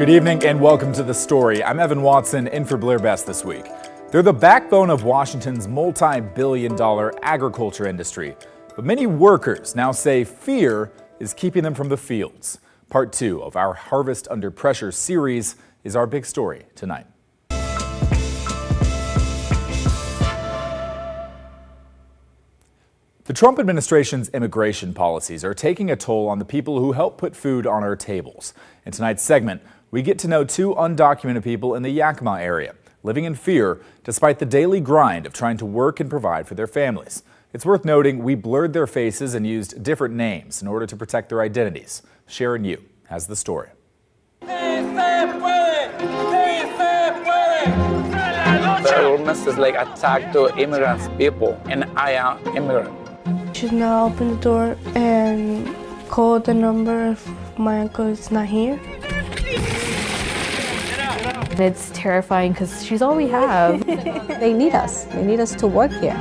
Good evening and welcome to The Story. I'm Evan Watson, in for Blair Best this week. They're the backbone of Washington's multi-billion-dollar agriculture industry. But many workers now say fear is keeping them from the fields. Part 2 of our Harvest Under Pressure series is our big story tonight. The Trump administration's immigration policies are taking a toll on the people who help put food on our tables. In tonight's segment, we get to know two undocumented people in the Yakima area, living in fear despite the daily grind of trying to work and provide for their families. It's worth noting we blurred their faces and used different names in order to protect their identities. Sharon Yu has the story. The illness is like attack to immigrants people, and I am immigrant. Should now open the door and call the number if my uncle is not here. It's terrifying because she's all we have. They need us. They need us to work here.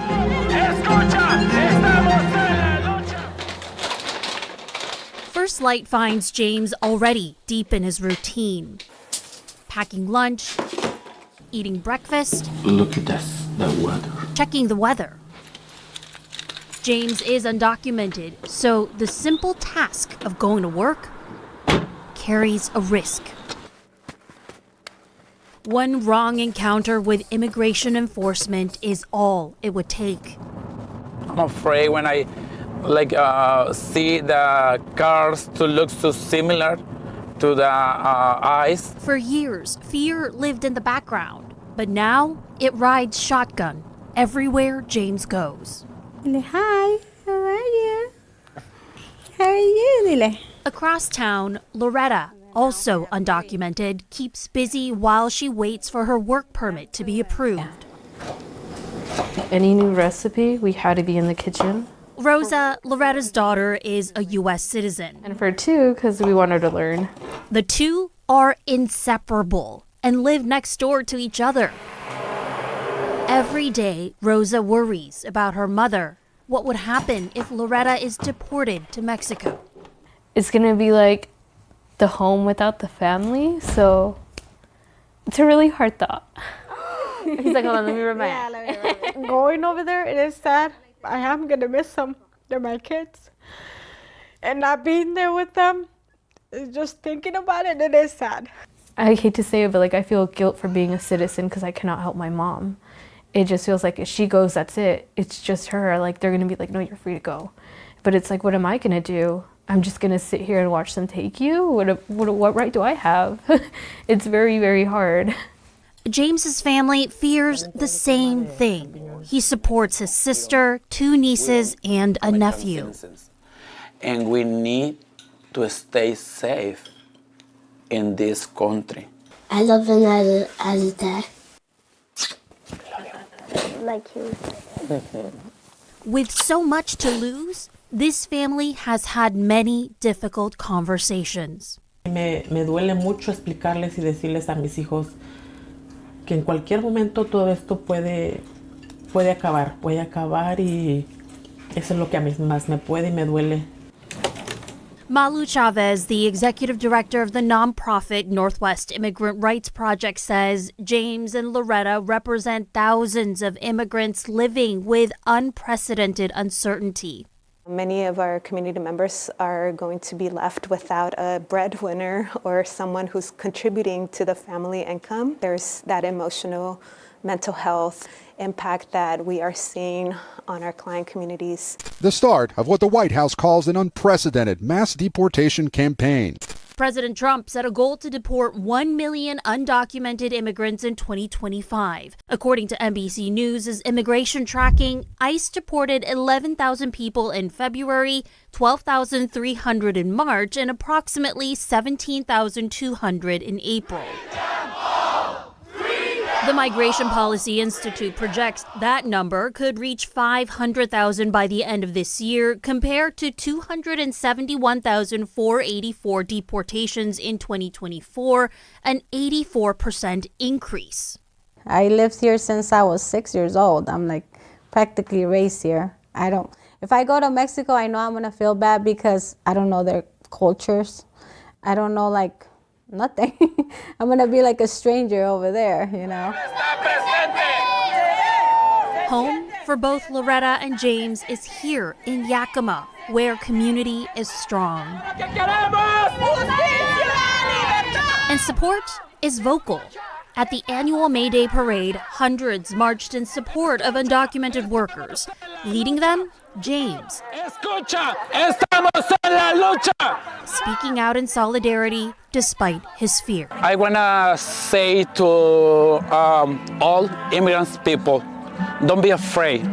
First Light finds James already deep in his routine. Packing lunch, eating breakfast. Look at this, the weather. Checking the weather. James is undocumented, so the simple task of going to work carries a risk. One wrong encounter with immigration enforcement is all it would take. I'm afraid when I see the cars to look so similar to the eyes. For years, fear lived in the background, but now it rides shotgun everywhere James goes. Dile, hi, how are you? How are you, Dile? Across town, Loretta, also undocumented, keeps busy while she waits for her work permit to be approved. Any new recipe, we had to be in the kitchen. Rosa, Loretta's daughter, is a U.S. citizen. And for two, because we want her to learn. The two are inseparable and live next door to each other. Every day, Rosa worries about her mother. What would happen if Loretta is deported to Mexico? It's going to be like the home without the family, so it's a really hard thought. He's like, hold on, let me remind. Going over there, it is sad. I am going to miss them. They're my kids. And not being there with them, just thinking about it, it is sad. I hate to say it, but like I feel guilt for being a citizen because I cannot help my mom. It just feels like if she goes, that's it. It's just her. Like they're going to be like, no, you're free to go. But it's like, what am I going to do? I'm just going to sit here and watch them take you? What right do I have? It's very, very hard. James's family fears the same thing. He supports his sister, two nieces, and a nephew. And we need to stay safe in this country. I love him as a dad. Like you. With so much to lose, this family has had many difficult conversations. Me duele mucho explicarles y decirles a mis hijos que en cualquier momento todo esto puede acabar y eso es lo que a mí más me puede y me duele. Malu Chavez, the executive director of the nonprofit Northwest Immigrant Rights Project, says James and Loretta represent thousands of immigrants living with unprecedented uncertainty. Many of our community members are going to be left without a breadwinner or someone who's contributing to the family income. There's that emotional, mental health impact that we are seeing on our client communities. The start of what the White House calls an unprecedented mass deportation campaign. President Trump set a goal to deport 1 million undocumented immigrants in 2025. According to NBC News' immigration tracking, ICE deported 11,000 people in February, 12,300 in March, and approximately 17,200 in April. The Migration Policy Institute projects that number could reach 500,000 by the end of this year, compared to 271,484 deportations in 2024, an 84% increase. I lived here since I was 6 years old. I'm like practically raised here. If I go to Mexico, I know I'm gonna feel bad because I don't know their cultures. I don't know like nothing. I'm gonna be like a stranger over there, you know. Home for both Loretta and James is here in Yakima, where community is strong. And support is vocal. At the annual May Day parade, hundreds marched in support of undocumented workers. Leading them, James. Escucha, estamos en la lucha. Speaking out in solidarity despite his fear. I want to say to all immigrants people, don't be afraid,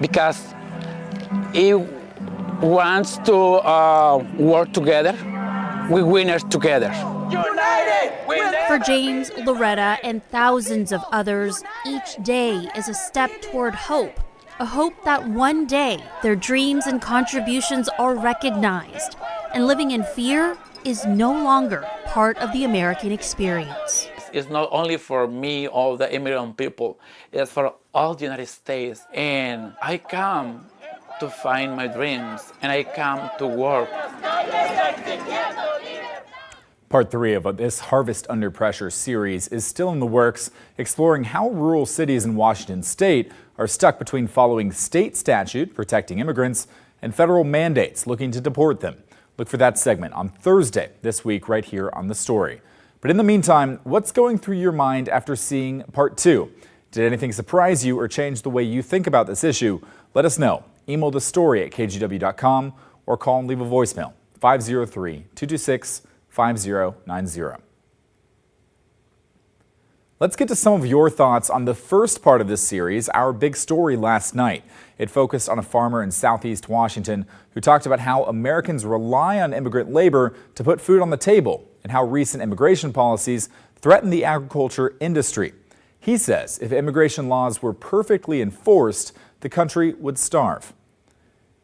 because he wants to work together. We winners together. United! For James, Loretta, and thousands of others, each day is a step toward hope. A hope that one day their dreams and contributions are recognized, and living in fear is no longer part of the American experience. It's not only for me, all the immigrant people, it's for all the United States. And I come to find my dreams, and I come to work. Part 3 of this Harvest Under Pressure series is still in the works, exploring how rural cities in Washington state are stuck between following state statute protecting immigrants and federal mandates looking to deport them. Look for that segment on Thursday this week right here on The Story. But in the meantime, what's going through your mind after seeing Part 2? Did anything surprise you or change the way you think about this issue? Let us know. Email thestory@kgw.com or call and leave a voicemail 503-226-5090. Let's get to some of your thoughts on the first part of this series, Our Big Story Last Night. It focused on a farmer in Southeast Washington who talked about how Americans rely on immigrant labor to put food on the table and how recent immigration policies threaten the agriculture industry. He says if immigration laws were perfectly enforced, the country would starve.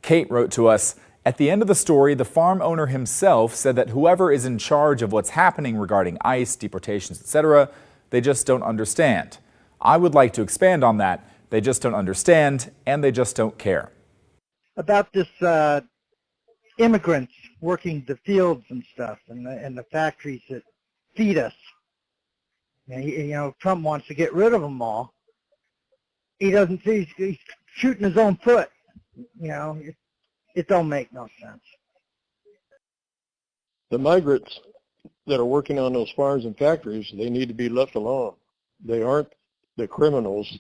Kate wrote to us, at the end of the story, the farm owner himself said that whoever is in charge of what's happening regarding ICE, deportations, etc., they just don't understand. I would like to expand on that. They just don't understand, and they just don't care. About this immigrants working the fields and stuff, and the factories that feed us. You know, Trump wants to get rid of them all. He doesn't see, he's shooting his own foot. You know, it don't make no sense. The migrants that are working on those farms and factories, they need to be left alone. They aren't the criminals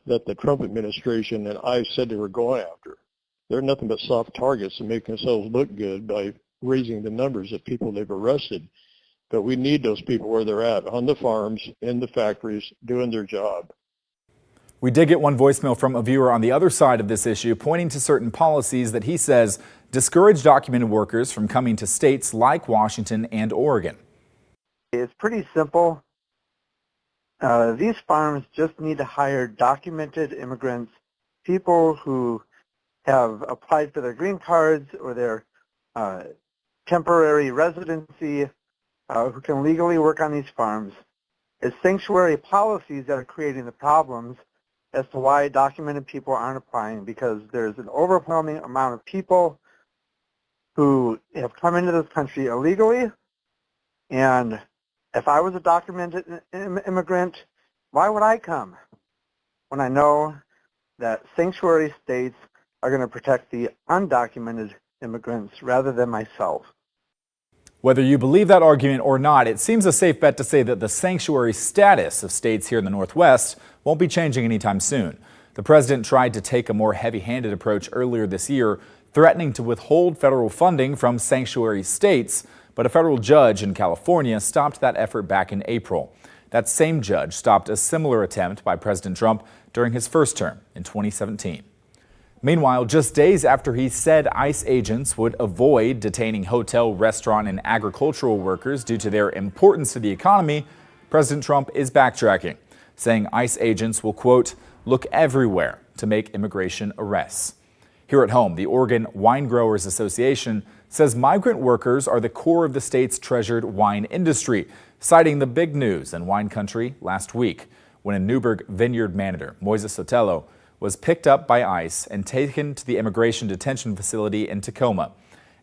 that the Trump administration and ICE said they were going after. They're nothing but soft targets and making themselves look good by raising the numbers of people they've arrested. But we need those people where they're at, on the farms, in the factories, doing their job. We did get one voicemail from a viewer on the other side of this issue, pointing to certain policies that he says discourage documented workers from coming to states like Washington and Oregon. It's pretty simple. These farms just need to hire documented immigrants, people who have applied for their green cards or their temporary residency, who can legally work on these farms. It's sanctuary policies that are creating the problems as to why documented people aren't applying, because there's an overwhelming amount of people who have come into this country illegally. And if I was a documented immigrant, why would I come when I know that sanctuary states are going to protect the undocumented immigrants rather than myself? Whether you believe that argument or not, it seems a safe bet to say that the sanctuary status of states here in the Northwest won't be changing anytime soon. The president tried to take a more heavy-handed approach earlier this year, threatening to withhold federal funding from sanctuary states, but a federal judge in California stopped that effort back in April. That same judge stopped a similar attempt by President Trump during his first term in 2017. Meanwhile, just days after he said ICE agents would avoid detaining hotel, restaurant, and agricultural workers due to their importance to the economy, President Trump is backtracking, saying ICE agents will, quote, look everywhere to make immigration arrests. Here at home, the Oregon Wine Growers Association says migrant workers are the core of the state's treasured wine industry, citing the big news in wine country last week when a Newberg vineyard manager, Moises Sotelo, was picked up by ICE and taken to the immigration detention facility in Tacoma.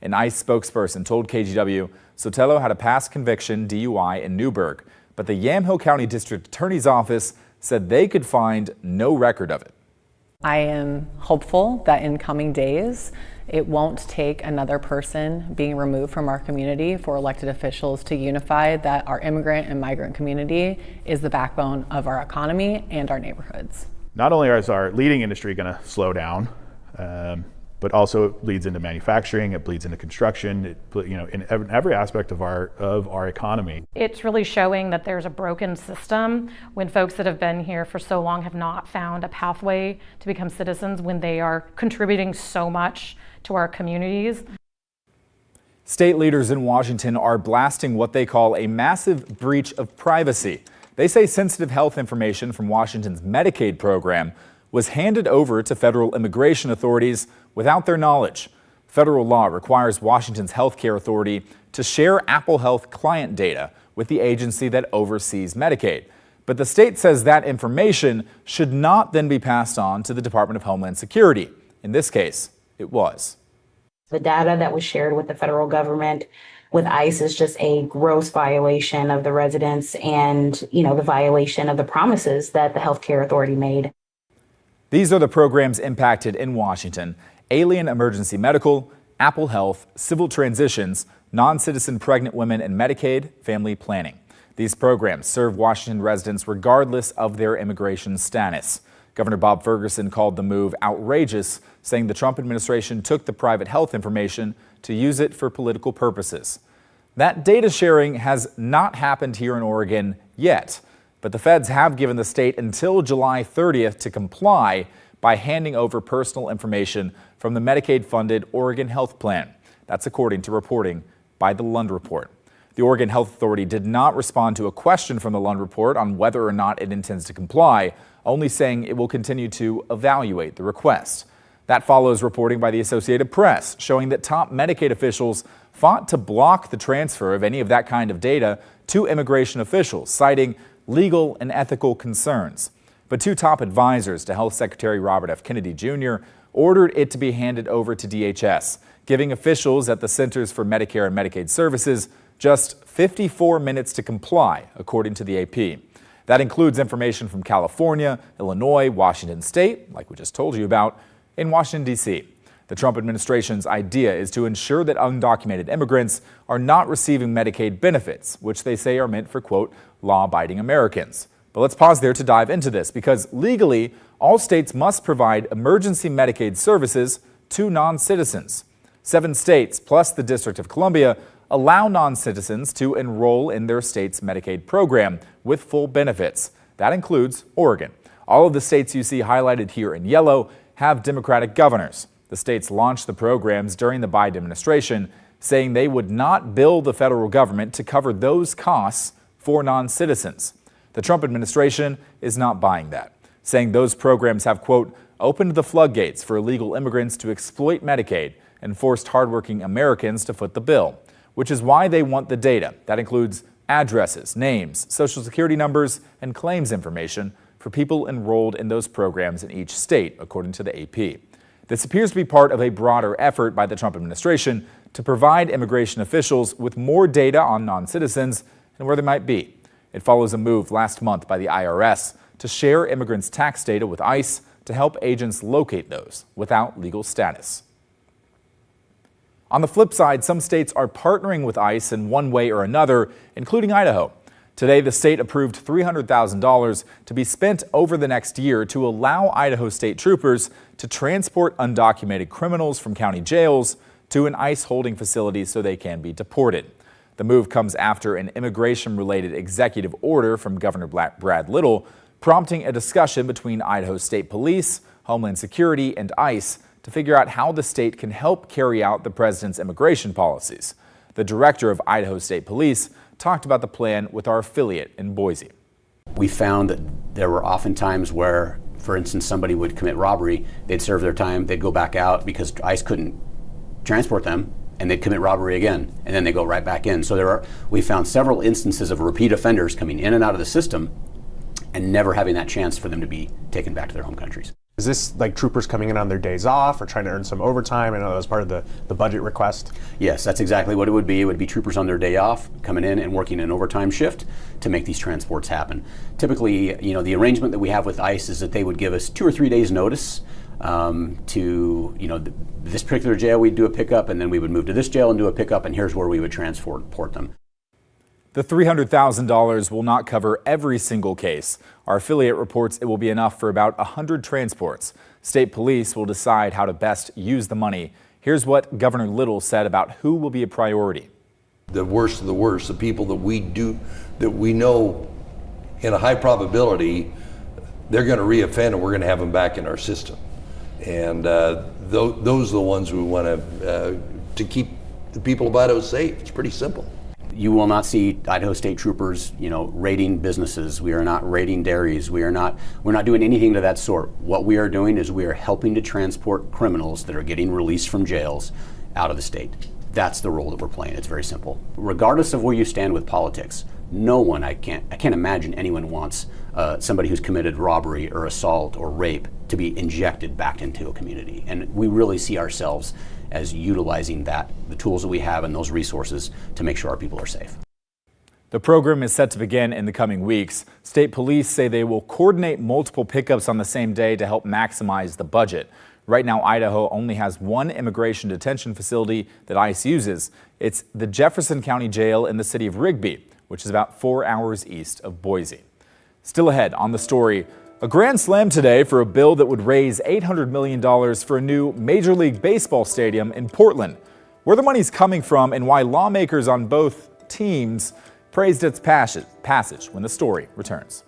An ICE spokesperson told KGW Sotelo had a past conviction DUI in Newburgh, but the Yamhill County District Attorney's Office said they could find no record of it. I am hopeful that in coming days, it won't take another person being removed from our community for elected officials to unify that our immigrant and migrant community is the backbone of our economy and our neighborhoods. Not only is our leading industry going to slow down, but also it bleeds into manufacturing, it bleeds into construction, in every aspect of our economy. It's really showing that there's a broken system when folks that have been here for so long have not found a pathway to become citizens when they are contributing so much to our communities. State leaders in Washington are blasting what they call a massive breach of privacy. They say sensitive health information from Washington's Medicaid program was handed over to federal immigration authorities without their knowledge. Federal law requires Washington's healthcare authority to share Apple Health client data with the agency that oversees Medicaid. But the state says that information should not then be passed on to the Department of Homeland Security. In this case, it was. The data that was shared with the federal government with ICE is just a gross violation of the residents and, the violation of the promises that the healthcare authority made. These are the programs impacted in Washington: Alien Emergency Medical, Apple Health, Civil Transitions, Non-Citizen Pregnant Women and Medicaid, Family Planning. These programs serve Washington residents regardless of their immigration status. Governor Bob Ferguson called the move outrageous, saying the Trump administration took the private health information to use it for political purposes. That data sharing has not happened here in Oregon yet. But the feds have given the state until July 30th to comply by handing over personal information from the Medicaid-funded Oregon Health Plan. That's according to reporting by the Lund Report. The Oregon Health Authority did not respond to a question from the Lund Report on whether or not it intends to comply, only saying it will continue to evaluate the request. That follows reporting by the Associated Press showing that top Medicaid officials fought to block the transfer of any of that kind of data to immigration officials, citing legal and ethical concerns. But two top advisors to Health Secretary Robert F. Kennedy Jr. ordered it to be handed over to DHS, giving officials at the Centers for Medicare and Medicaid Services just 54 minutes to comply, according to the AP. That includes information from California, Illinois, Washington State, like we just told you about, in Washington, D.C. The Trump administration's idea is to ensure that undocumented immigrants are not receiving Medicaid benefits, which they say are meant for, quote, law-abiding Americans. But let's pause there to dive into this, because legally, all states must provide emergency Medicaid services to non-citizens. 7 states, plus the District of Columbia, allow non-citizens to enroll in their state's Medicaid program with full benefits. That includes Oregon. All of the states you see highlighted here in yellow have Democratic governors. The states launched the programs during the Biden administration, saying they would not bill the federal government to cover those costs for non-citizens. The Trump administration is not buying that, saying those programs have, quote, opened the floodgates for illegal immigrants to exploit Medicaid and forced hardworking Americans to foot the bill, which is why they want the data. That includes addresses, names, social security numbers, and claims information for people enrolled in those programs in each state, according to the AP. This appears to be part of a broader effort by the Trump administration to provide immigration officials with more data on non-citizens and where they might be. It follows a move last month by the IRS to share immigrants' tax data with ICE to help agents locate those without legal status. On the flip side, some states are partnering with ICE in one way or another, including Idaho. Today, the state approved $300,000 to be spent over the next year to allow Idaho state troopers to transport undocumented criminals from county jails to an ICE holding facility so they can be deported. The move comes after an immigration-related executive order from Governor Brad Little, prompting a discussion between Idaho State Police, Homeland Security, and ICE to figure out how the state can help carry out the president's immigration policies. The director of Idaho State Police talked about the plan with our affiliate in Boise. We found that there were often times where, for instance, somebody would commit robbery, they'd serve their time, they'd go back out because ICE couldn't transport them, and they'd commit robbery again, and then they go right back in. So we found several instances of repeat offenders coming in and out of the system and never having that chance for them to be taken back to their home countries. Is this like troopers coming in on their days off or trying to earn some overtime? I know that was part of the budget request. Yes, that's exactly what it would be. It would be troopers on their day off coming in and working an overtime shift to make these transports happen. Typically, you know, the arrangement that we have with ICE is that they would give us 2 or 3 days notice to, you know, this particular jail we'd do a pickup, and then we would move to this jail and do a pickup, and here's where we would transport them. The $300,000 will not cover every single case. Our affiliate reports it will be enough for about 100 transports. State police will decide how to best use the money. Here's what Governor Little said about who will be a priority. The worst of the worst, the people that we know in a high probability they're going to reoffend and we're going to have them back in our system. And those are the ones we want to keep the people of Idaho safe. It's pretty simple. You will not see Idaho State Troopers, you know, raiding businesses. We are not raiding dairies. We're not doing anything to that sort. What we are doing is we are helping to transport criminals that are getting released from jails out of the state. That's the role that we're playing. It's very simple. Regardless of where you stand with politics, no one, I can't imagine anyone wants somebody who's committed robbery or assault or rape to be injected back into a community. And we really see ourselves as utilizing the tools that we have and those resources to make sure our people are safe. The program is set to begin in the coming weeks. State police say they will coordinate multiple pickups on the same day to help maximize the budget. Right now, Idaho only has one immigration detention facility that ICE uses. It's the Jefferson County Jail in the city of Rigby, which is about 4 hours east of Boise. Still ahead on the story, a grand slam today for a bill that would raise $800 million for a new Major League Baseball stadium in Portland. Where the money's coming from and why lawmakers on both teams praised its passage when the story returns.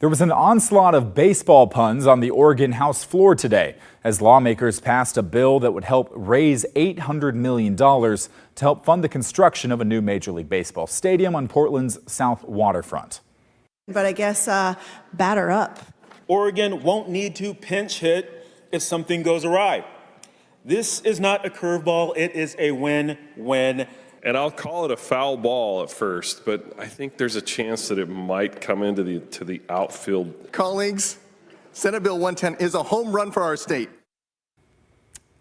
There was an onslaught of baseball puns on the Oregon House floor today as lawmakers passed a bill that would help raise $800 million to help fund the construction of a new Major League Baseball stadium on Portland's south waterfront. But I guess batter up. Oregon won't need to pinch hit if something goes awry. This is not a curveball, it is a win-win. And I'll call it a foul ball at first, but I think there's a chance that it might come into the outfield. Colleagues, Senate Bill 110 is a home run for our state.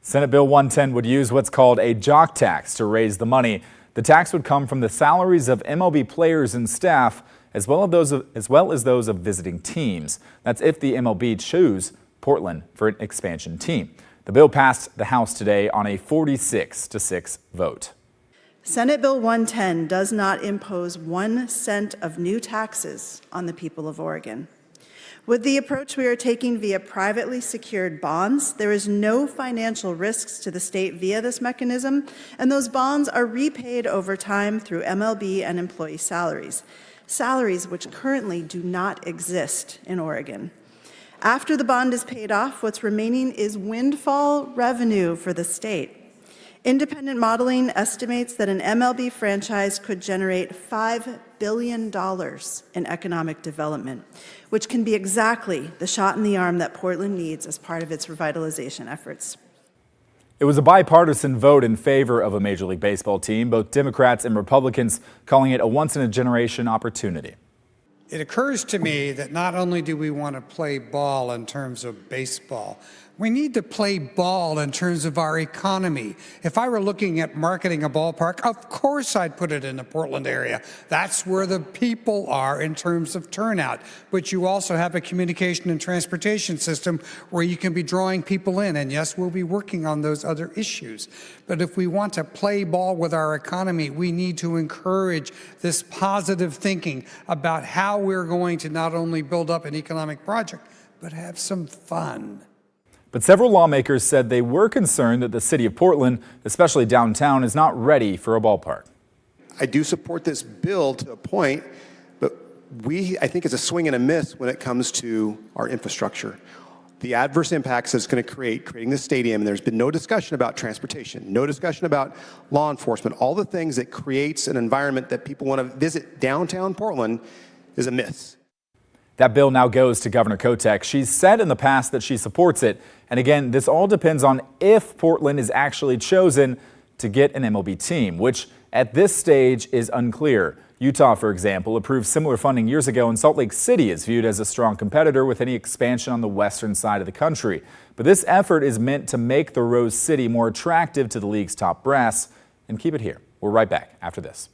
Senate Bill 110 would use what's called a jock tax to raise the money. The tax would come from the salaries of MLB players and staff, as well as those of visiting teams. That's if the MLB choose Portland for an expansion team. The bill passed the House today on a 46-6 vote. Senate Bill 110 does not impose 1 cent of new taxes on the people of Oregon. With the approach we are taking via privately secured bonds, there is no financial risks to the state via this mechanism, and those bonds are repaid over time through MLB and employee salaries which currently do not exist in Oregon. After the bond is paid off, what's remaining is windfall revenue for the state. Independent modeling estimates that an MLB franchise could generate $5 billion in economic development, which can be exactly the shot in the arm that Portland needs as part of its revitalization efforts. It was a bipartisan vote in favor of a Major League Baseball team, both Democrats and Republicans calling it a once-in-a-generation opportunity. It occurs to me that not only do we want to play ball in terms of baseball, we need to play ball in terms of our economy. If I were looking at marketing a ballpark, of course I'd put it in the Portland area. That's where the people are in terms of turnout. But you also have a communication and transportation system where you can be drawing people in. And yes, we'll be working on those other issues. But if we want to play ball with our economy, we need to encourage this positive thinking about how we're going to not only build up an economic project, but have some fun. But several lawmakers said they were concerned that the city of Portland, especially downtown, is not ready for a ballpark. I do support this bill to a point, but I think it's a swing and a miss when it comes to our infrastructure. The adverse impacts it's going to creating this stadium, and there's been no discussion about transportation, no discussion about law enforcement, all the things that creates an environment that people want to visit downtown Portland is a miss. That bill now goes to Governor Kotek. She's said in the past that she supports it. And again, this all depends on if Portland is actually chosen to get an MLB team, which at this stage is unclear. Utah, for example, approved similar funding years ago, and Salt Lake City is viewed as a strong competitor with any expansion on the western side of the country. But this effort is meant to make the Rose City more attractive to the league's top brass. And keep it here. We're right back after this.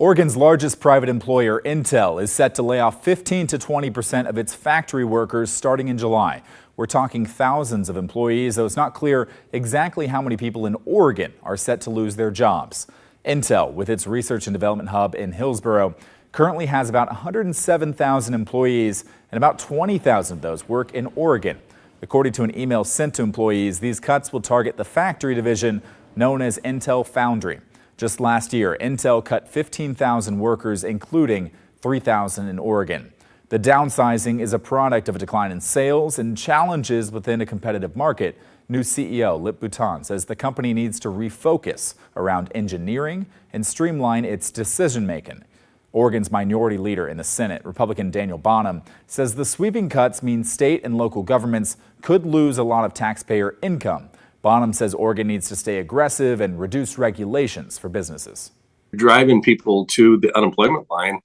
Oregon's largest private employer, Intel, is set to lay off 15 to 20% of its factory workers starting in July. We're talking thousands of employees, though it's not clear exactly how many people in Oregon are set to lose their jobs. Intel, with its research and development hub in Hillsboro, currently has about 107,000 employees, and about 20,000 of those work in Oregon. According to an email sent to employees, these cuts will target the factory division known as Intel Foundry. Just last year, Intel cut 15,000 workers, including 3,000 in Oregon. The downsizing is a product of a decline in sales and challenges within a competitive market. New CEO Lip Bhutan says the company needs to refocus around engineering and streamline its decision-making. Oregon's minority leader in the Senate, Republican Daniel Bonham, says the sweeping cuts mean state and local governments could lose a lot of taxpayer income. Bonham says Oregon needs to stay aggressive and reduce regulations for businesses. Driving people to the unemployment line,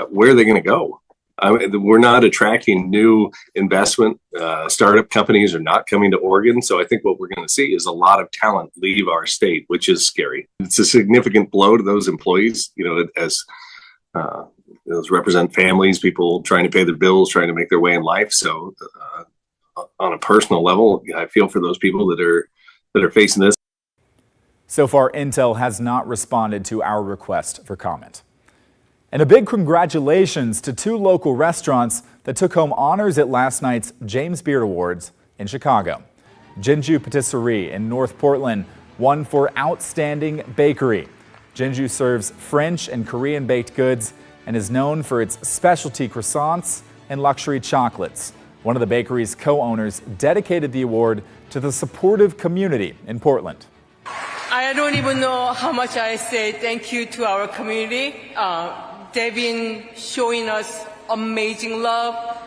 where are they going to go? We're not attracting new investment. Startup companies are not coming to Oregon. So I think what we're going to see is a lot of talent leave our state, which is scary. It's a significant blow to those employees, as those represent families, people trying to pay their bills, trying to make their way in life. So on a personal level, I feel for those people that are facing this. So far, Intel has not responded to our request for comment. And a big congratulations to two local restaurants that took home honors at last night's James Beard Awards in Chicago. Jinju Patisserie in North Portland won for Outstanding Bakery. Jinju serves French and Korean baked goods and is known for its specialty croissants and luxury chocolates. One of the bakery's co-owners dedicated the award to the supportive community in Portland. I don't even know how much I say thank you to our community. They've been showing us amazing love,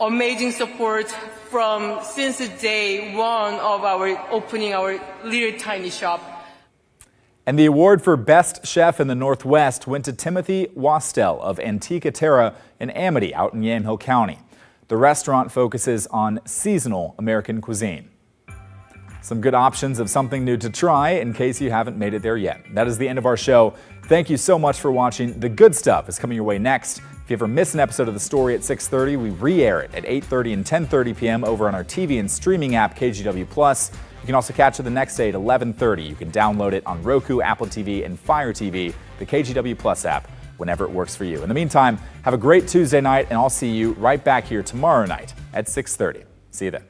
amazing support since the day one of our opening our little tiny shop. And the award for Best Chef in the Northwest went to Timothy Wastel of Antica Terra in Amity out in Yamhill County. The restaurant focuses on seasonal American cuisine. Some good options of something new to try in case you haven't made it there yet. That is the end of our show. Thank you so much for watching. The good stuff is coming your way next. If you ever miss an episode of The Story at 6:30, we re-air it at 8:30 and 10:30 p.m. over on our TV and streaming app, KGW+. You can also catch it the next day at 11:30. You can download it on Roku, Apple TV, and Fire TV, the KGW+ app, whenever it works for you. In the meantime, have a great Tuesday night, and I'll see you right back here tomorrow night at 6:30. See you then.